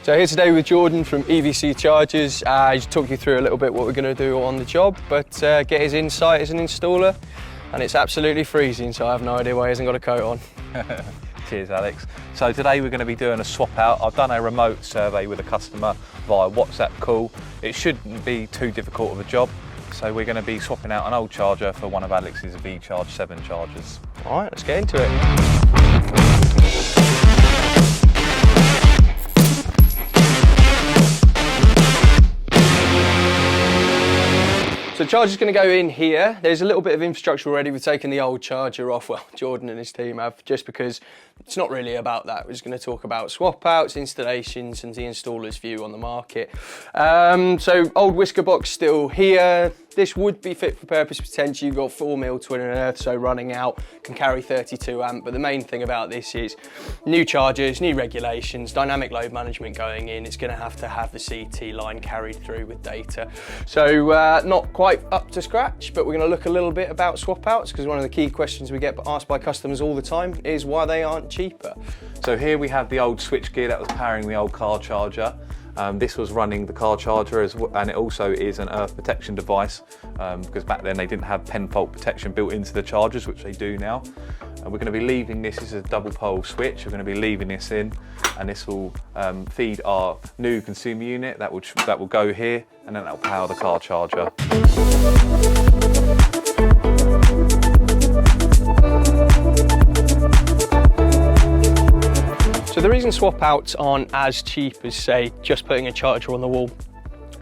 So here today with Jordan from VCHRGD. He's talk you through a little bit what we're going to do on the job, but get his insight as an installer. And it's absolutely freezing, so I have no idea why he hasn't got a coat on. Cheers, Alex. So today we're going to be doing a swap out. I've done a remote survey with a customer via WhatsApp call. It shouldn't be too difficult of a job. So we're going to be swapping out an old charger for one of Alex's VCHRG7 chargers. All right, let's get into it. So the charger's going to go in here. There's a little bit of infrastructure already. We've taken the old charger off. Well, Jordan and his team have, just because it's not really about that. We're just going to talk about swap outs, installations, and the installer's view on the market. So old whisker box still here. This would be fit for purpose potentially. You've got 4mm twin and earth, so running out, can carry 32 amp. But the main thing about this is new chargers, new regulations, dynamic load management going in. It's going to have the CT line carried through with data. So not quite up to scratch, but we're going to look a little bit about swap outs, because one of the key questions we get asked by customers all the time is why they aren't cheaper. So here we have the old switch gear that was powering the old car charger. This was running the car charger and it also is an earth protection device, because back then they didn't have pen fault protection built into the chargers, which they do now. We're going to be leaving this as a double pole switch. We're going to be leaving this in, and this will feed our new consumer unit that will go here, and then that will power the car charger. So the reason swap outs aren't as cheap as, say, just putting a charger on the wall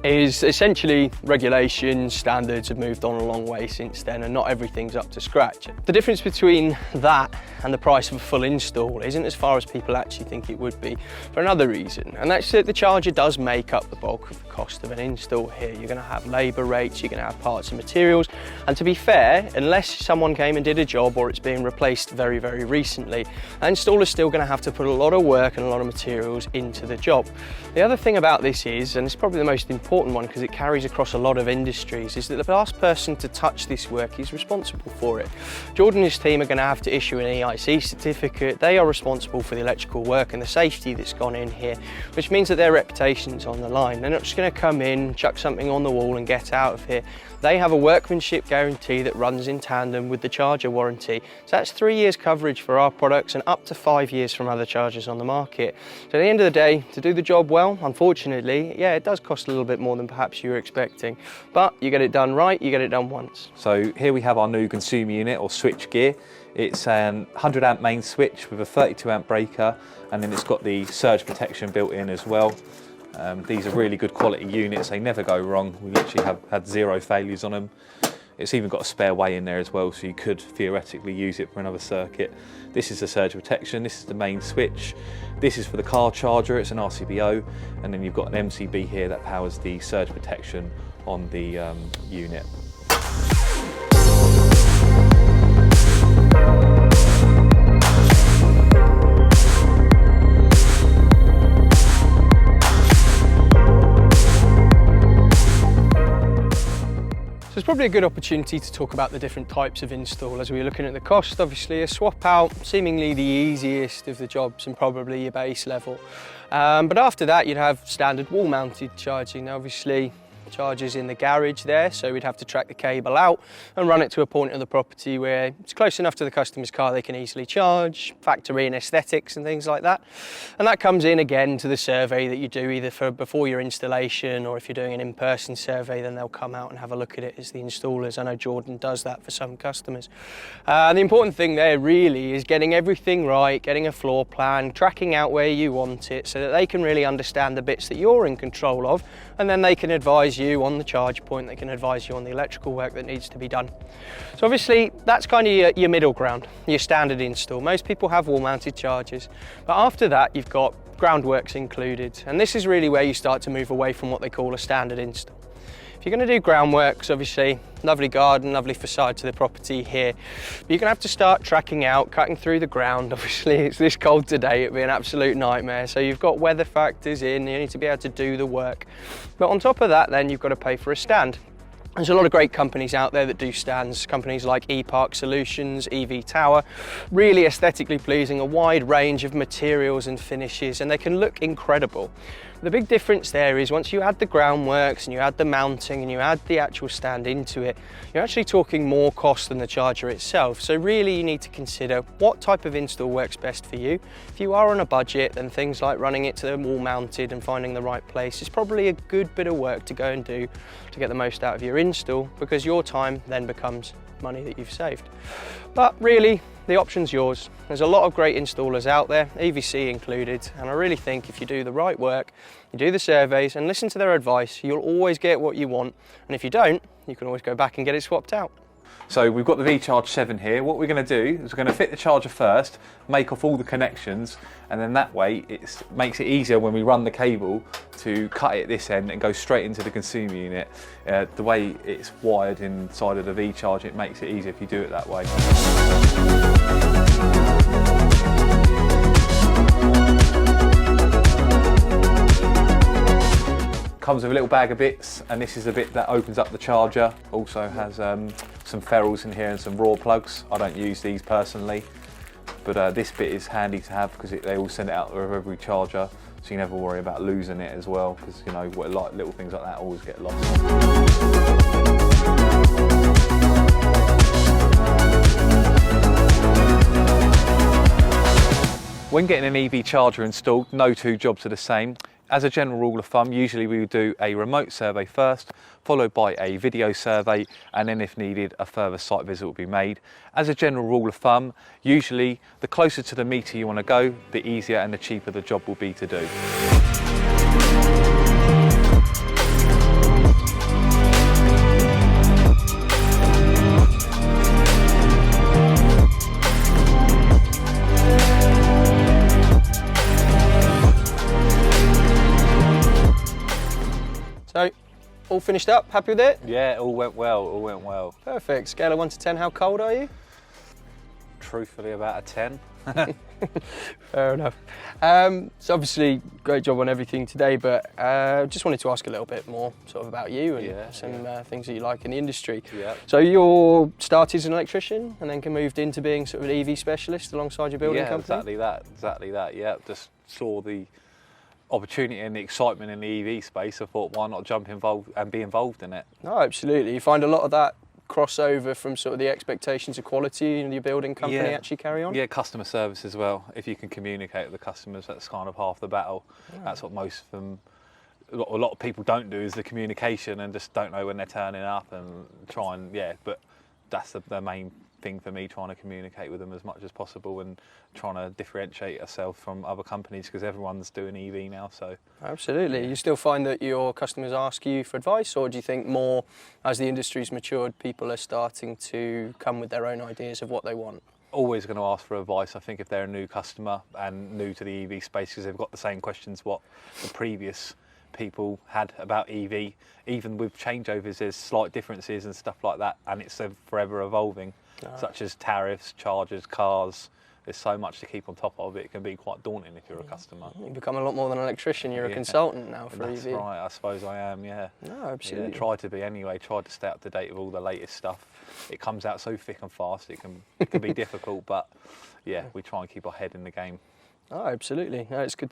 is essentially regulations, standards have moved on a long way since then, and not everything's up to scratch. The difference between that and the price of a full install isn't as far as people actually think it would be, for another reason, and that's that the charger does make up the bulk of the cost of an install here. You're going to have labour rates, you're going to have parts and materials, and to be fair, unless someone came and did a job or it's being replaced very, very recently, an installer's still going to have to put a lot of work and a lot of materials into the job. The other thing about this is, and it's probably the most important one because it carries across a lot of industries, is that the last person to touch this work is responsible for it. Jordan and his team are going to have to issue an EIC certificate. They are responsible for the electrical work and the safety that's gone in here, which means that their reputation's on the line. They're not just going to come in, chuck something on the wall and get out of here. They have a workmanship guarantee that runs in tandem with the charger warranty. So that's 3 years coverage for our products and up to 5 years from other chargers on the market. So at the end of the day, to do the job well, unfortunately, yeah, it does cost a little bit more than perhaps you were expecting. But you get it done right, you get it done once. So here we have our new consumer unit or switch gear. It's an 100 amp main switch with a 32 amp breaker, and then it's got the surge protection built in as well. These are really good quality units, they never go wrong. We literally have had 0 failures on them. It's even got a spare way in there as well, so you could theoretically use it for another circuit. This is the surge protection, this is the main switch. This is for the car charger, it's an RCBO, and then you've got an MCB here that powers the surge protection on the unit. So it's probably a good opportunity to talk about the different types of install as we're looking at the cost. Obviously a swap out, seemingly the easiest of the jobs and probably your base level. But after that you'd have standard wall mounted charging. Now obviously chargers in the garage there, so we'd have to track the cable out and run it to a point of the property where it's close enough to the customer's car they can easily charge, factor in aesthetics and things like that. And that comes in again to the survey that you do either for before your installation, or if you're doing an in-person survey then they'll come out and have a look at it as the installers. I know Jordan does that for some customers. The important thing there really is getting everything right, getting a floor plan, tracking out where you want it so that they can really understand the bits that you're in control of, and then they can advise you on the charge point, they can advise you on the electrical work that needs to be done. So obviously that's kind of your middle ground, your standard install. Most people have wall mounted chargers, but after that you've got groundworks included, and this is really where you start to move away from what they call a standard install. If you're going to do groundworks, obviously lovely garden, lovely facade to the property here, but you're going to have to start tracking out, cutting through the ground. Obviously it's this cold today, it'd be an absolute nightmare, so you've got weather factors in, you need to be able to do the work. But on top of that then you've got to pay for a stand. There's a lot of great companies out there that do stands, companies like ePark Solutions, EV Tower, really aesthetically pleasing, a wide range of materials and finishes, and they can look incredible. The big difference there is once you add the groundworks and you add the mounting and you add the actual stand into it, you're actually talking more cost than the charger itself. So really you need to consider what type of install works best for you. If you are on a budget, then things like running it to the wall mounted and finding the right place is probably a good bit of work to go and do to get the most out of your install, because your time then becomes money that you've saved. But really, the option's yours. There's a lot of great installers out there, EVC included, and I really think if you do the right work, you do the surveys and listen to their advice, you'll always get what you want, and if you don't, you can always go back and get it swapped out. So we've got the VCHRG here. What we're going to do is we're going to fit the charger first, make off all the connections, and then that way it makes it easier when we run the cable to cut it at this end and go straight into the consumer unit. The way it's wired inside of the VCHRG, it makes it easier if you do it that way. Comes with a little bag of bits, and this is the bit that opens up the charger. Also has some ferrules in here and some raw plugs. I don't use these personally, but this bit is handy to have because they all send it out of every charger, so you never worry about losing it as well, because you know what, like little things like that always get lost. When getting an EV charger installed, no two jobs are the same. As a general rule of thumb, usually we would do a remote survey first, followed by a video survey, and then if needed, a further site visit will be made. As a general rule of thumb, usually the closer to the meter you want to go, the easier and the cheaper the job will be to do. So, all finished up, happy with it? Yeah, all went well. Perfect. Scale of 1 to 10, how cold are you? Truthfully, about a 10. Fair enough. So obviously, great job on everything today, but just wanted to ask a little bit more sort of about you and some things that you like in the industry. Yeah. So you started as an electrician and then moved into being sort of an EV specialist alongside your building company? Exactly that, yeah. Just saw the opportunity and the excitement in the EV space. I thought, why not jump involved and be involved in it? No, absolutely. You find a lot of that crossover from sort of the expectations of quality in your building company actually carry on? Yeah, customer service as well. If you can communicate with the customers, that's kind of half the battle. Yeah. That's what most of them, a lot of people don't do, is the communication and just don't know when they're turning up and try and, but that's the main thing for me, trying to communicate with them as much as possible and trying to differentiate ourselves from other companies, because everyone's doing EV now. So absolutely. You still find that your customers ask you for advice, or do you think more as the industry's matured, people are starting to come with their own ideas of what they want? Always going to ask for advice. I think if they're a new customer and new to the EV space, because they've got the same questions what the previous people had about EV, even with changeovers there's slight differences and stuff like that, and it's forever evolving. Such as tariffs, charges, cars. There's so much to keep on top of. It can be quite daunting if you're a customer. You become a lot more than an electrician. You're a consultant now for EV. That's right, I suppose I am, yeah. No, absolutely. Yeah, try to be anyway. Try to stay up to date with all the latest stuff. It comes out so thick and fast, it can be difficult, but yeah, we try and keep our head in the game. Oh, absolutely. No, it's good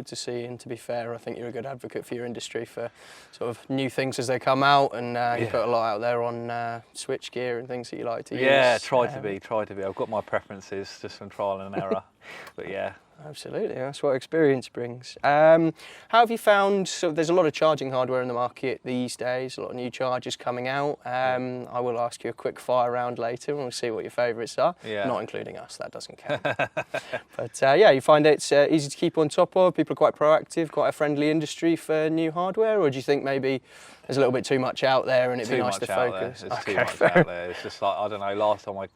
to see, and to be fair, I think you're a good advocate for your industry for sort of new things as they come out, and you put a lot out there on switch gear and things that you like to use. Yeah, try to be. I've got my preferences just from trial and error, but yeah. Absolutely, that's what experience brings. How have you found, so there's a lot of charging hardware in the market these days, a lot of new chargers coming out. I will ask you a quick fire round later and we'll see what your favourites are, not including us, that doesn't count. But you find it's easy to keep on top of, people are quite proactive, quite a friendly industry for new hardware, or do you think maybe there's a little bit too much out there and it'd be nice to focus? There's too much out there. It's just like, I don't know, last time I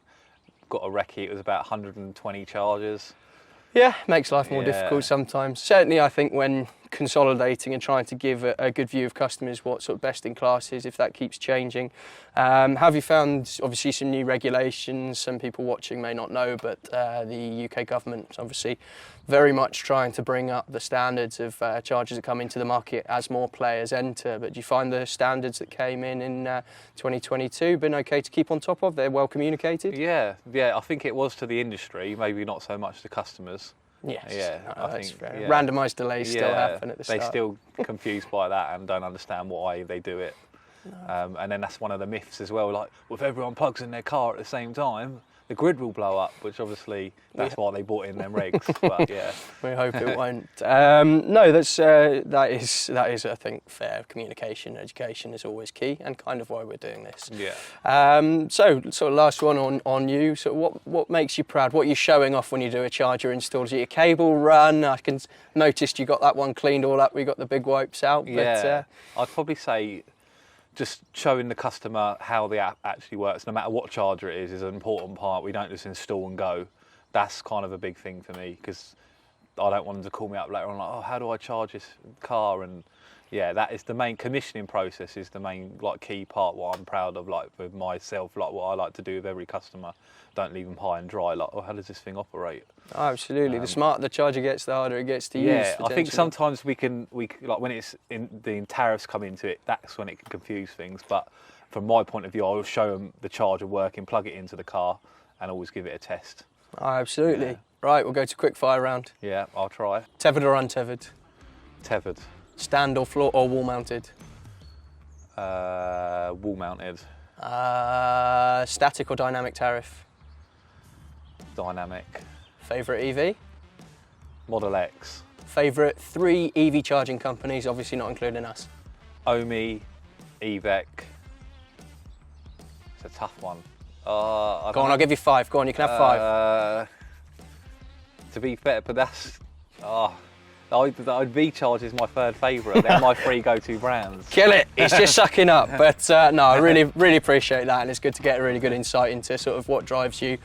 got a recce it was about 120 chargers. Yeah, makes life more difficult sometimes. Certainly I think when consolidating and trying to give a good view of customers what sort of best in class is, if that keeps changing. Have you found, obviously, some new regulations? Some people watching may not know, but the UK government is obviously very much trying to bring up the standards of chargers that come into the market as more players enter. But do you find the standards that came in 2022 been okay to keep on top of? They're well communicated? Yeah, I think it was to the industry, maybe not so much to customers. Yes, yeah, I think randomised delays still happen at the start. They're still confused by that and don't understand why they do it. No. And then that's one of the myths as well, like, if everyone plugs in their car at the same time, the grid will blow up, which obviously that's why they brought in them regs. But yeah, we hope it won't. No, that is I think fair. Communication, education is always key, and kind of why we're doing this. Yeah. So sort of last one on you. So what makes you proud? What are you showing off when you do a charger install? Is it your cable run? I can noticed you got that one cleaned all up. We got the big wipes out. Yeah. But, I'd probably say just showing the customer how the app actually works, no matter what charger it is an important part. We don't just install and go. That's kind of a big thing for me, because I don't want them to call me up later on like, oh, how do I charge this car? And yeah, that is the main commissioning process, is the main like key part, what I'm proud of, like with myself, like what I like to do with every customer. Don't leave them high and dry, like, oh, how does this thing operate? Oh, absolutely. The smarter the charger gets, the harder it gets to use. Yeah, I think sometimes we can like when it's in the tariffs come into it, that's when it can confuse things. But from my point of view, I'll show them the charger working, plug it into the car, and always give it a test. Oh, absolutely. Yeah. Right, we'll go to quick fire round. Yeah, I'll try. Tethered or untethered? Tethered. Stand or floor or wall mounted? Wall mounted. Static or dynamic tariff? Dynamic. Favourite EV? Model X. Favourite 3 EV charging companies, obviously not including us? Omi, EVEC. It's a tough one. Go on, I'll give you 5. Go on, you can have 5. To be fair, but that's... VCHRGD is my third favourite. They're my 3 go-to brands. Kill it! It's just sucking up. But no, I really appreciate that, and it's good to get a really good insight into sort of what drives you,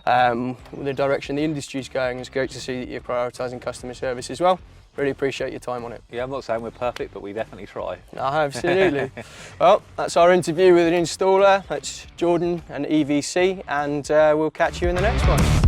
the direction the industry's going. It's great to see that you're prioritising customer service as well. Really appreciate your time on it. Yeah, I'm not saying we're perfect, but we definitely try. No, absolutely. Well, that's our interview with an installer. That's Jordan and EVC, and we'll catch you in the next one.